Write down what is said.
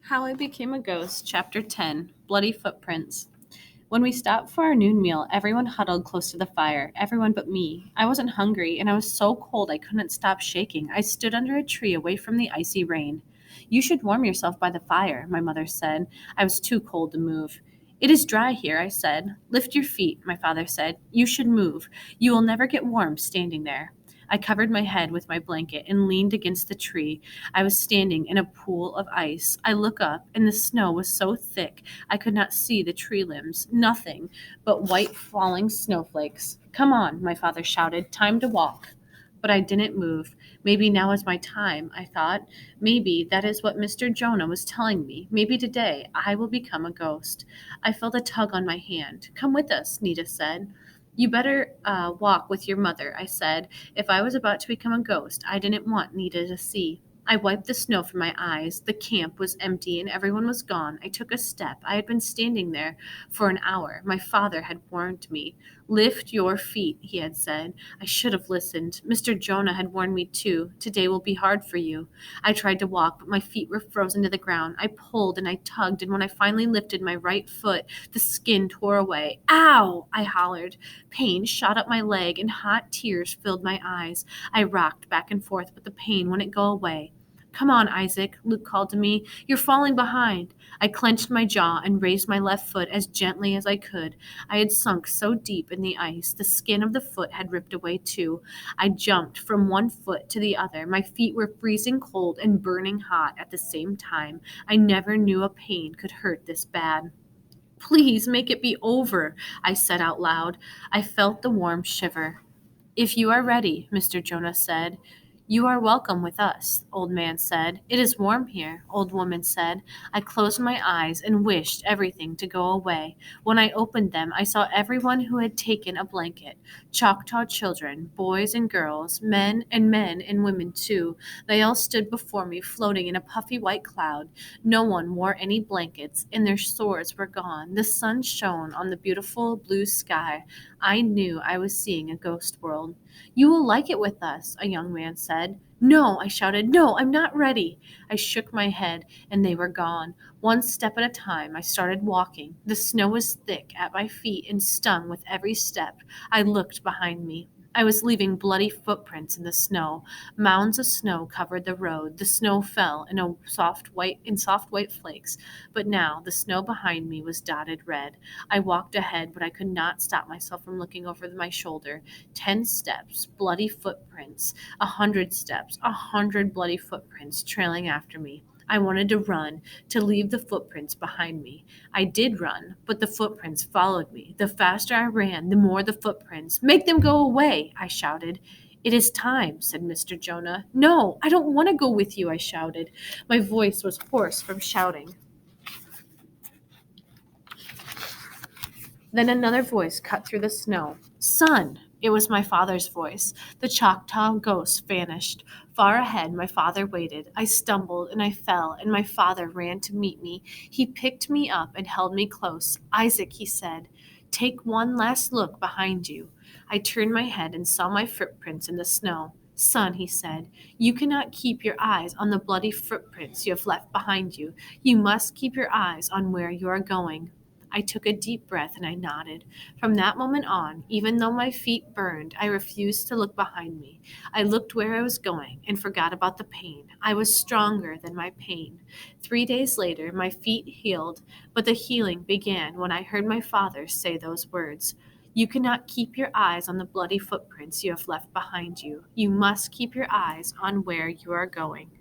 How I Became a Ghost, Chapter 10 Bloody Footprints. When we stopped for our noon meal, everyone huddled close to the fire, everyone but me. I wasn't hungry, and I was so cold I couldn't stop shaking. I stood under a tree away from the icy rain. You should warm yourself by the fire, my mother said. I was too cold to move. It is dry here, I said. Lift your feet, my father said. You should move. You will never get warm standing there. I covered my head with my blanket and leaned against the tree. I was standing in a pool of ice. I look up, and the snow was so thick I could not see the tree limbs, nothing but white falling snowflakes. Come on, my father shouted. Time to walk. But I didn't move. Maybe now is my time, I thought. Maybe that is what Mr. Jonah was telling me. Maybe today I will become a ghost. I felt a tug on my hand. Come with us, Nita said. You better walk with your mother, I said. If I was about to become a ghost, I didn't want Nita to see. I wiped the snow from my eyes. The camp was empty and everyone was gone. I took a step. I had been standing there for an hour. My father had warned me. Lift your feet, he had said. I should have listened. Mr. Jonah had warned me too. Today will be hard for you. I tried to walk, but my feet were frozen to the ground. I pulled and I tugged, and when I finally lifted my right foot, the skin tore away. Ow! I hollered. Pain shot up my leg and hot tears filled my eyes. I rocked back and forth, but the pain wouldn't go away. Come on, Isaac, Luke called to me. You're falling behind. I clenched my jaw and raised my left foot as gently as I could. I had sunk so deep in the ice, the skin of the foot had ripped away too. I jumped from one foot to the other. My feet were freezing cold and burning hot at the same time. I never knew a pain could hurt this bad. Please make it be over, I said out loud. I felt the warm shiver. If you are ready, Mr. Jonah said. You are welcome with us, old man said. It is warm here, old woman said. I closed my eyes and wished everything to go away. When I opened them, I saw everyone who had taken a blanket. Choctaw children, boys and girls, men and women too. They all stood before me, floating in a puffy white cloud. No one wore any blankets, and their swords were gone. The sun shone on the beautiful blue sky. I knew I was seeing a ghost world. You will like it with us, a young man said. No, I shouted. No, I'm not ready. I shook my head, and they were gone. One step at a time, I started walking. The snow was thick at my feet and stung with every step. I looked behind me. I was leaving bloody footprints in the snow. Mounds of snow covered the road. The snow fell in soft white flakes, but now the snow behind me was dotted red. I walked ahead, but I could not stop myself from looking over my shoulder. 10 steps, bloody footprints. 100 steps, 100 bloody footprints trailing after me. I wanted to run, to leave the footprints behind me. I did run, but the footprints followed me. The faster I ran, the more the footprints. Make them go away, I shouted. It is time, said Mr. Jonah. No, I don't want to go with you, I shouted. My voice was hoarse from shouting. Then another voice cut through the snow. Son! It was my father's voice. The Choctaw ghost vanished. Far ahead, my father waited. I stumbled and I fell, and my father ran to meet me. He picked me up and held me close. Isaac, he said, take one last look behind you. I turned my head and saw my footprints in the snow. Son, he said, you cannot keep your eyes on the bloody footprints you have left behind you. You must keep your eyes on where you are going. I took a deep breath and I nodded. From that moment on, even though my feet burned, I refused to look behind me. I looked where I was going and forgot about the pain. I was stronger than my pain. 3 days later, my feet healed, but the healing began when I heard my father say those words. You cannot keep your eyes on the bloody footprints you have left behind you. You must keep your eyes on where you are going.